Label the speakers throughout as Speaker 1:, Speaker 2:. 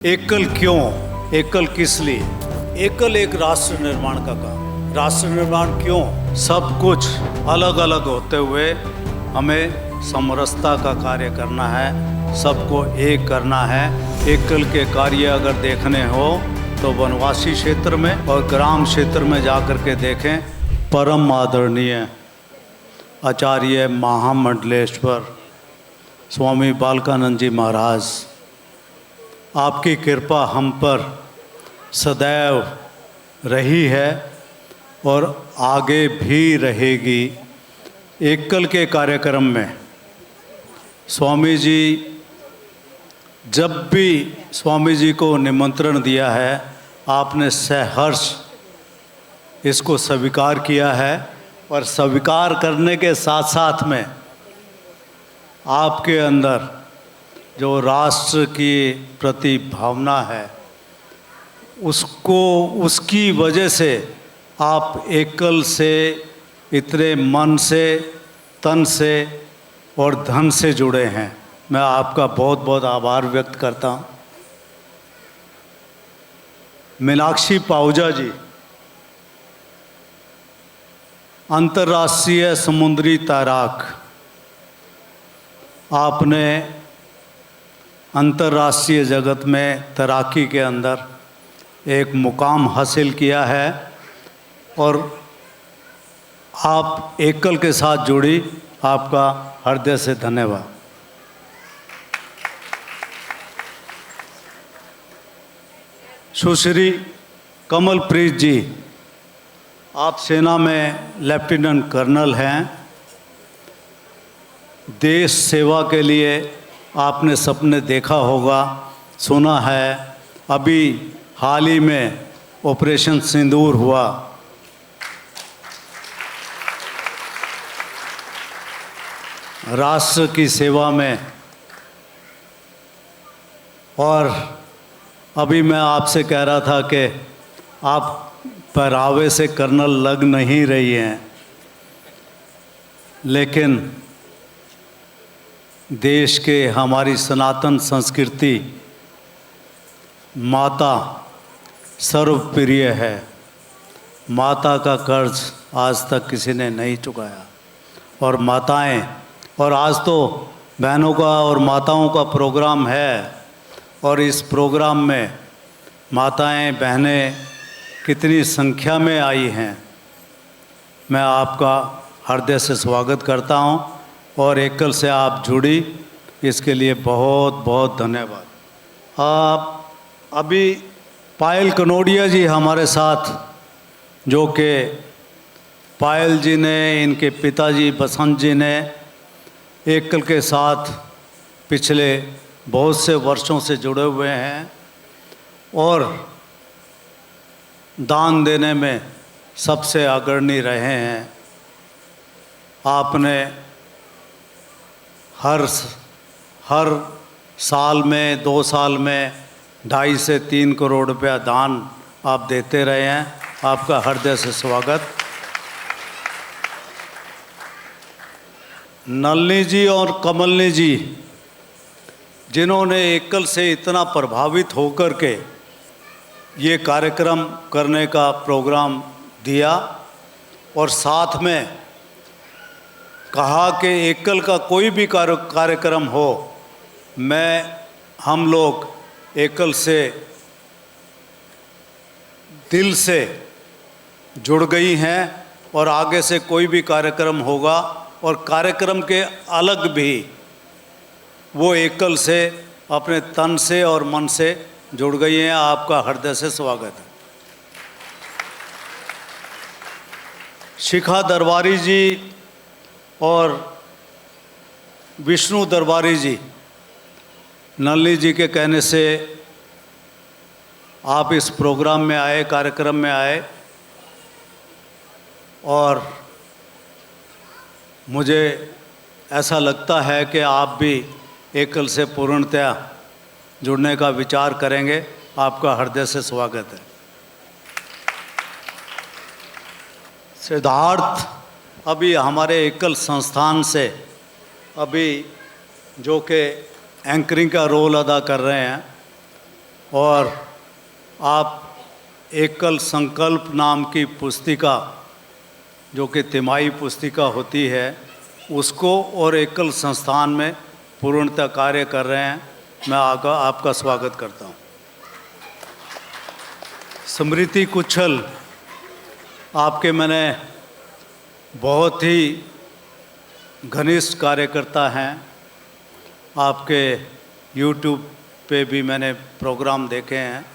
Speaker 1: एकल क्यों, एकल किस लिए? एकल एक राष्ट्र निर्माण का काम। राष्ट्र निर्माण क्यों? सब कुछ अलग अलग होते हुए हमें समरसता का कार्य करना है, सबको एक करना है। एकल के कार्य अगर देखने हो तो वनवासी क्षेत्र में और ग्राम क्षेत्र में जाकर के देखें। परम आदरणीय आचार्य महामंडलेश्वर स्वामी बालकानंद जी महाराज, आपकी कृपा हम पर सदैव रही है और आगे भी रहेगी। एकल के कार्यक्रम में स्वामी जी, जब भी स्वामी जी को निमंत्रण दिया है, आपने सहर्ष इसको स्वीकार किया है और स्वीकार करने के साथ साथ में आपके अंदर जो राष्ट्र की प्रति भावना है, उसकी वजह से आप एकल से इतने मन से, तन से और धन से जुड़े हैं। मैं आपका बहुत बहुत आभार व्यक्त करता हूँ। मीनाक्षी पाहुजा जी, अंतर्राष्ट्रीय समुद्री तैराक, आपने अंतर्राष्ट्रीय जगत में तैराकी के अंदर एक मुकाम हासिल किया है और आप एकल के साथ जुड़ी, आपका हृदय से धन्यवाद। सुश्री कमलप्रीत जी, आप सेना में लेफ्टिनेंट कर्नल हैं। देश सेवा के लिए आपने सपने देखा होगा, सुना है। अभी हाल ही में ऑपरेशन सिंदूर हुआ। राष्ट्र की सेवा में, और अभी मैं आपसे कह रहा था कि आप पहरावे से कर्नल लग नहीं रही हैं, लेकिन देश के हमारी सनातन संस्कृति माता सर्वप्रिय है। माता का कर्ज आज तक किसी ने नहीं चुकाया। और माताएं, और आज तो बहनों का और माताओं का प्रोग्राम है, और इस प्रोग्राम में माताएं बहनें कितनी संख्या में आई हैं। मैं आपका हृदय से स्वागत करता हूं और एकल से आप जुड़ी, इसके लिए बहुत बहुत धन्यवाद। आप अभी पायल कनोडिया जी हमारे साथ, जो कि पायल जी ने, इनके पिताजी बसंत जी ने एकल के साथ पिछले बहुत से वर्षों से जुड़े हुए हैं और दान देने में सबसे अग्रणी रहे हैं। आपने हर साल में, 2 साल में 2.5 से 3 करोड़ रुपया दान आप देते रहे हैं। आपका हृदय से स्वागत। नलिनी जी और कमलनी जी, जिन्होंने एकल से इतना प्रभावित होकर के ये कार्यक्रम करने का प्रोग्राम दिया और साथ में कहा कि एकल का कोई भी कार्यक्रम हो, हम लोग एकल से दिल से जुड़ गई हैं और आगे से कोई भी कार्यक्रम होगा और कार्यक्रम के अलग भी वो एकल से अपने तन से और मन से जुड़ गई हैं। आपका हृदय से स्वागत है। शिखा दरबारी जी और विष्णु दरबारी जी, नलिनी जी के कहने से आप इस प्रोग्राम में आए, कार्यक्रम में आए, और मुझे ऐसा लगता है कि आप भी एकल से पूर्णतया जुड़ने का विचार करेंगे। आपका हृदय से स्वागत है। सिद्धार्थ अभी हमारे एकल संस्थान से अभी जो कि एंकरिंग का रोल अदा कर रहे हैं, और आप एकल संकल्प नाम की पुस्तिका, जो कि तिमाही पुस्तिका होती है, उसको और एकल संस्थान में पूर्णतः कार्य कर रहे हैं। मैं आपका स्वागत करता हूँ। स्मृति कुच्छल आपके मैंने बहुत ही घनिष्ठ कार्यकर्ता हैं। आपके YouTube पे भी मैंने प्रोग्राम देखे हैं।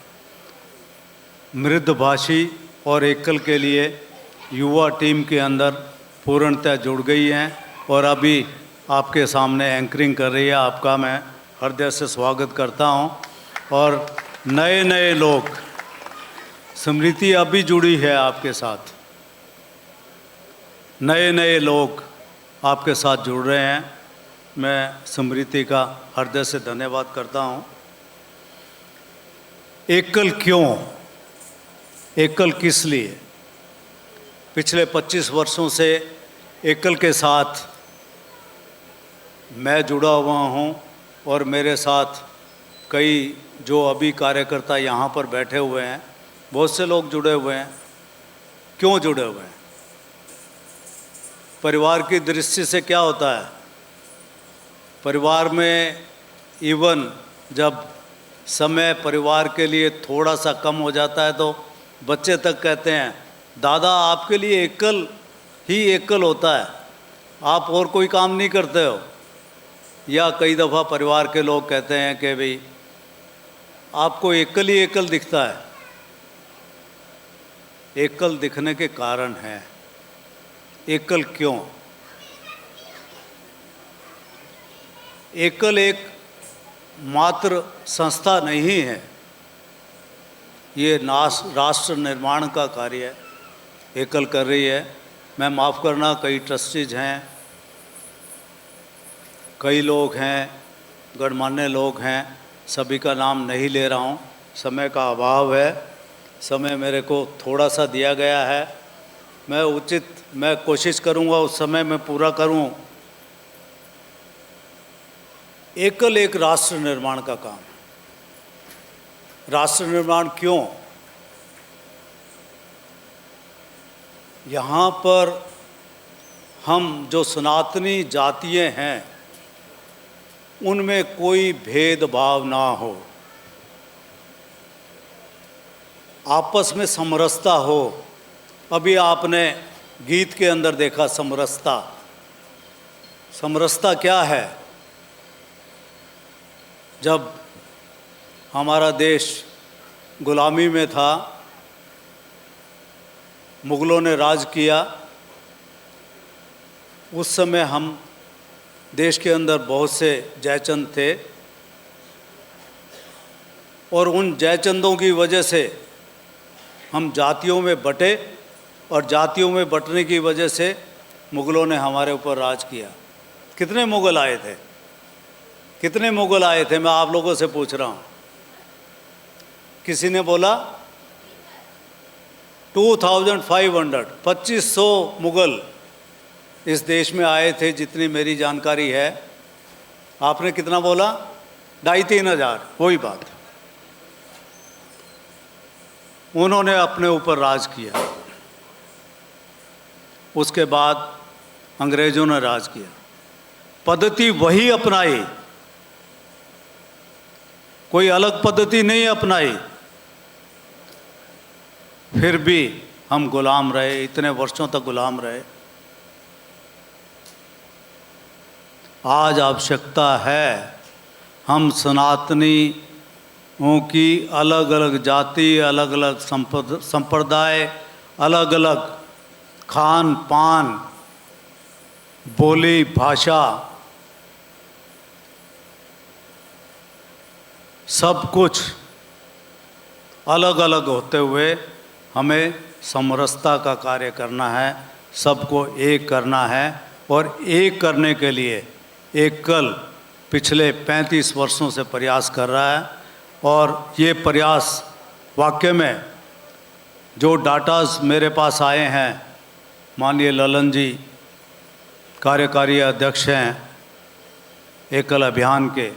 Speaker 1: मृदभाषी और एकल के लिए युवा टीम के अंदर पूर्णतः जुड़ गई हैं और अभी आपके सामने एंकरिंग कर रही है। आपका मैं हृदय से स्वागत करता हूं। और नए नए लोग, स्मृति अभी जुड़ी है आपके साथ, नए नए लोग आपके साथ जुड़ रहे हैं। मैं स्मृति का हृदय से धन्यवाद करता हूं। एकल क्यों, एकल किस लिए? पिछले 25 वर्षों से एकल के साथ मैं जुड़ा हुआ हूं और मेरे साथ कई जो अभी कार्यकर्ता यहाँ पर बैठे हुए हैं, बहुत से लोग जुड़े हुए हैं। क्यों जुड़े हुए हैं? परिवार की दृष्टि से क्या होता है, परिवार में इवन जब समय परिवार के लिए थोड़ा सा कम हो जाता है तो बच्चे तक कहते हैं, दादा आपके लिए एकल ही एकल होता है, आप और कोई काम नहीं करते हो। या कई दफ़ा परिवार के लोग कहते हैं कि भाई आपको एकल ही एकल दिखता है। एकल दिखने के कारण है। एकल क्यों? एकल एक मात्र संस्था नहीं है, ये राष्ट्र निर्माण का कार्य एकल कर रही है। मैं माफ़ करना, कई ट्रस्टीज हैं, कई लोग हैं, गणमान्य लोग हैं, सभी का नाम नहीं ले रहा हूँ, समय का अभाव है। समय मेरे को थोड़ा सा दिया गया है, मैं कोशिश करूँगा उस समय में पूरा करूँ। एकल एक राष्ट्र निर्माण का काम। राष्ट्र निर्माण क्यों? यहाँ पर हम जो सनातनी जातियाँ हैं उनमें कोई भेदभाव ना हो, आपस में समरसता हो। अभी आपने गीत के अंदर देखा समरसता। समरसता क्या है? जब हमारा देश गुलामी में था, मुग़लों ने राज किया, उस समय हम देश के अंदर बहुत से जयचंद थे और उन जयचंदों की वजह से हम जातियों में बटे और जातियों में बंटने की वजह से मुग़लों ने हमारे ऊपर राज किया। कितने मुग़ल आए थे? कितने मुग़ल आए थे? मैं आप लोगों से पूछ रहा हूँ। किसी ने बोला 2500 2500 मुग़ल इस देश में आए थे, जितनी मेरी जानकारी है। आपने कितना बोला? 2500-3000 हज़ार। वही बात, उन्होंने अपने ऊपर राज किया। उसके बाद अंग्रेज़ों ने राज किया, पद्धति वही अपनाई, कोई अलग पद्धति नहीं अपनाई। फिर भी हम गुलाम रहे, इतने वर्षों तक गुलाम रहे। आज आवश्यकता है हम सनातनियों की अलग अलग जाति, अलग अलग संप्रदाय, अलग अलग खान पान, बोली, भाषा, सब कुछ अलग अलग होते हुए हमें समरसता का कार्य करना है, सबको एक करना है। और एक करने के लिए एकल पिछले 35 वर्षों से प्रयास कर रहा है। और ये प्रयास वाकई में जो डाटाज मेरे पास आए हैं, माननीय ललन जी कार्यकारी अध्यक्ष हैं एकल अभियान के,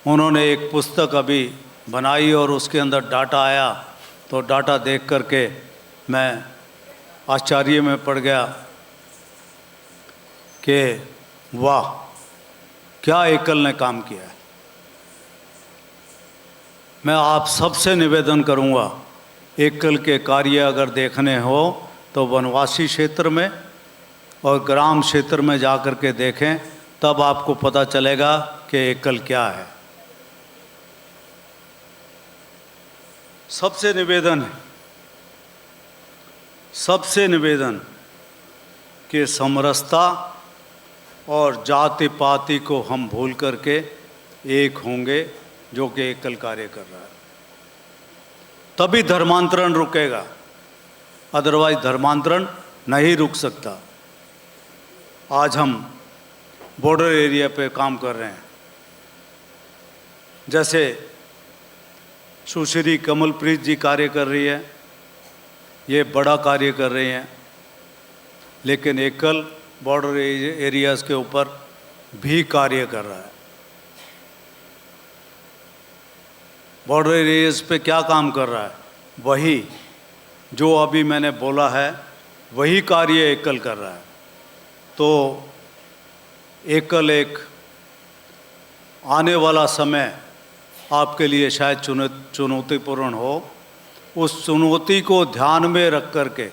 Speaker 1: उन्होंने एक पुस्तक अभी बनाई और उसके अंदर डाटा आया, तो डाटा देख करके मैं आश्चर्य में पड़ गया कि वाह, क्या एकल ने काम किया है। मैं आप सबसे निवेदन करूंगा, एकल के कार्य अगर देखने हो तो वनवासी क्षेत्र में और ग्राम क्षेत्र में जा कर के देखें, तब आपको पता चलेगा कि एकल क्या है। सबसे निवेदन कि समरसता और जाति पाति को हम भूल करके एक होंगे, जो कि एकल कार्य कर रहा है। तभी धर्मांतरण रुकेगा, अदरवाइज धर्मांतरण नहीं रुक सकता। आज हम बॉर्डर एरिया पे काम कर रहे हैं, जैसे सुश्री कमलप्रीत जी कार्य कर रही है, ये बड़ा कार्य कर रही हैं, लेकिन एकल बॉर्डर एरियाज़ के ऊपर भी कार्य कर रहा है। बॉर्डर एरियाज पे क्या काम कर रहा है? वही जो अभी मैंने बोला है, वही कार्य एकल कर रहा है। तो एकल एक आने वाला समय आपके लिए शायद चुनौतीपूर्ण हो। उस चुनौती को ध्यान में रख करके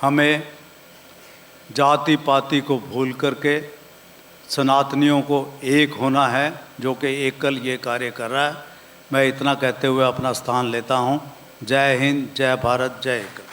Speaker 1: हमें जाति पाति को भूल करके सनातनियों को एक होना है, जो कि एकल ये कार्य कर रहा है। मैं इतना कहते हुए अपना स्थान लेता हूँ। जय हिंद, जय भारत, जय एकल।